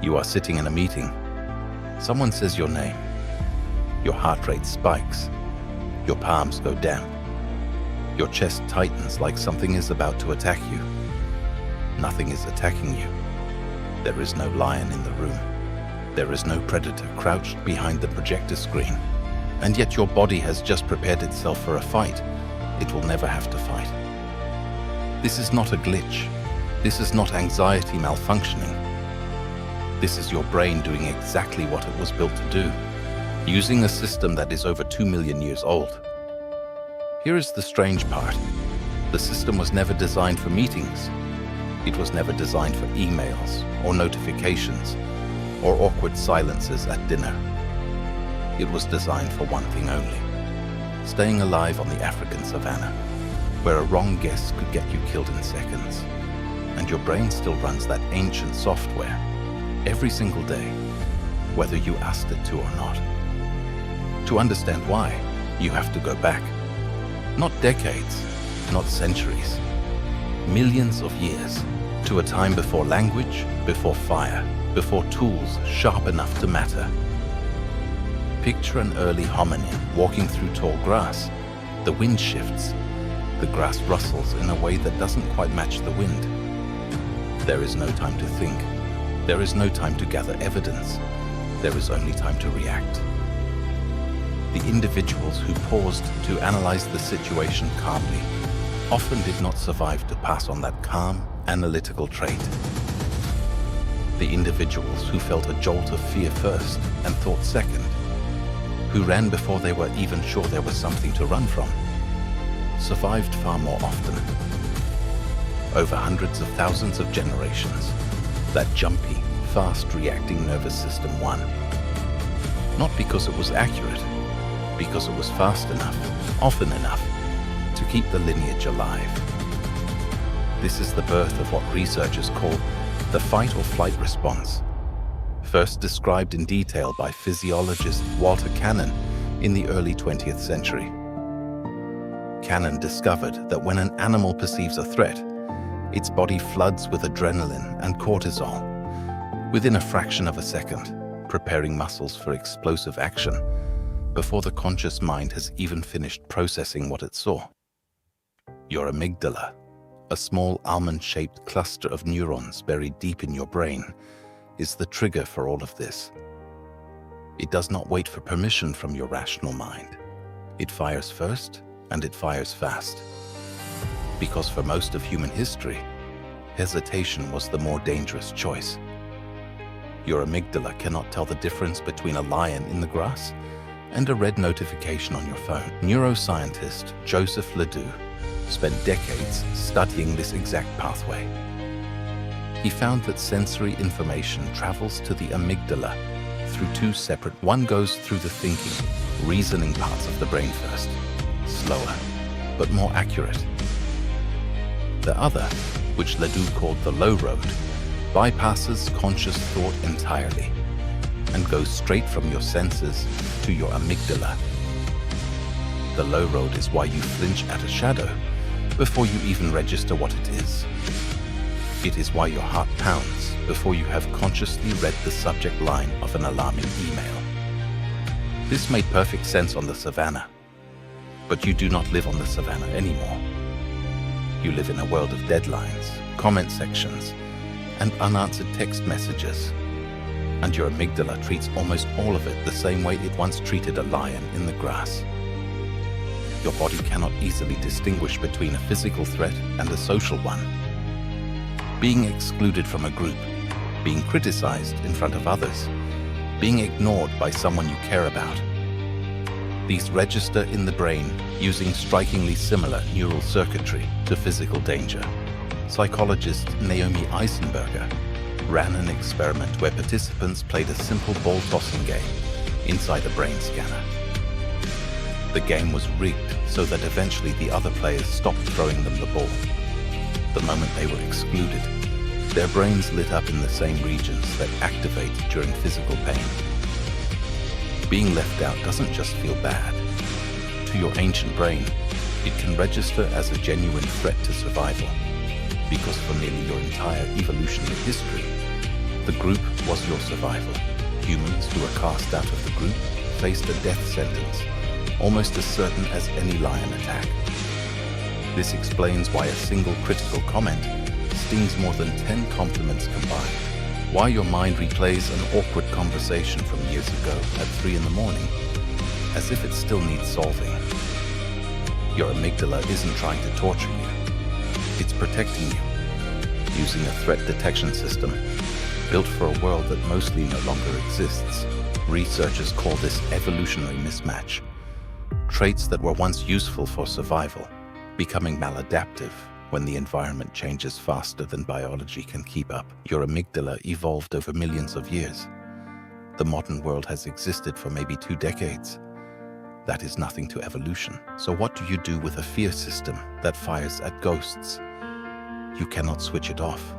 You are sitting in a meeting. Someone says your name. Your heart rate spikes. Your palms go damp. Your chest tightens like something is about to attack you. Nothing is attacking you. There is no lion in the room. There is no predator crouched behind the projector screen. And yet your body has just prepared itself for a fight. It will never have to fight. This is not a glitch. This is not anxiety malfunctioning. This is your brain doing exactly what it was built to do, using a system that is over 2 million years old. Here is the strange part. The system was never designed for meetings. It was never designed for emails or notifications or awkward silences at dinner. It was designed for one thing only: staying alive on the African savannah, where a wrong guess could get you killed in seconds. And your brain still runs that ancient software every single day, whether you asked it to or not. To understand why, you have to go back. Not decades, not centuries, millions of years, to a time before language, before fire, before tools sharp enough to matter. Picture an early hominin walking through tall grass. The wind shifts. The grass rustles in a way that doesn't quite match the wind. There is no time to think. There is no time to gather evidence. There is only time to react. The individuals who paused to analyze the situation calmly often did not survive to pass on that calm, analytical trait. The individuals who felt a jolt of fear first and thought second, who ran before they were even sure there was something to run from, survived far more often. Over hundreds of thousands of generations, that jumpy, fast-reacting nervous system won. Not because it was accurate, because it was fast enough, often enough, to keep the lineage alive. This is the birth of what researchers call the fight or flight response, first described in detail by physiologist Walter Cannon in the early 20th century. Cannon discovered that when an animal perceives a threat, its body floods with adrenaline and cortisol within a fraction of a second, preparing muscles for explosive action before the conscious mind has even finished processing what it saw. Your amygdala, a small almond-shaped cluster of neurons buried deep in your brain, is the trigger for all of this. It does not wait for permission from your rational mind. It fires first, and it fires fast. Because for most of human history, hesitation was the more dangerous choice. Your amygdala cannot tell the difference between a lion in the grass and a red notification on your phone. Neuroscientist Joseph LeDoux spent decades studying this exact pathway. He found that sensory information travels to the amygdala through two separate. One goes through the thinking, reasoning parts of the brain first, slower, but more accurate. The other, which LeDoux called the low road, bypasses conscious thought entirely and goes straight from your senses to your amygdala. The low road is why you flinch at a shadow before you even register what it is. It is why your heart pounds before you have consciously read the subject line of an alarming email. This made perfect sense on the savannah, but you do not live on the savannah anymore. You live in a world of deadlines, comment sections, and unanswered text messages. And your amygdala treats almost all of it the same way it once treated a lion in the grass. Your body cannot easily distinguish between a physical threat and a social one. Being excluded from a group, being criticized in front of others, being ignored by someone you care about. These register in the brain using strikingly similar neural circuitry to physical danger. Psychologist Naomi Eisenberger ran an experiment where participants played a simple ball-tossing game inside a brain scanner. The game was rigged so that eventually the other players stopped throwing them the ball. The moment they were excluded, their brains lit up in the same regions that activate during physical pain. Being left out doesn't just feel bad. To your ancient brain, it can register as a genuine threat to survival, because for nearly your entire evolutionary history, The group was your survival. Humans who were cast out of the group faced a death sentence, almost as certain as any lion attack. This explains why a single critical comment stings more than 10 compliments combined. Why your mind replays an awkward conversation from years ago at 3 in the morning, as if it still needs solving. Your amygdala isn't trying to torture you. It's protecting you, using a threat detection system built for a world that mostly no longer exists. Researchers call this evolutionary mismatch. Traits that were once useful for survival, becoming maladaptive when the environment changes faster than biology can keep up. Your amygdala evolved over millions of years. The modern world has existed for maybe 2 decades. That is nothing to evolution. So what do you do with a fear system that fires at ghosts? You cannot switch it off.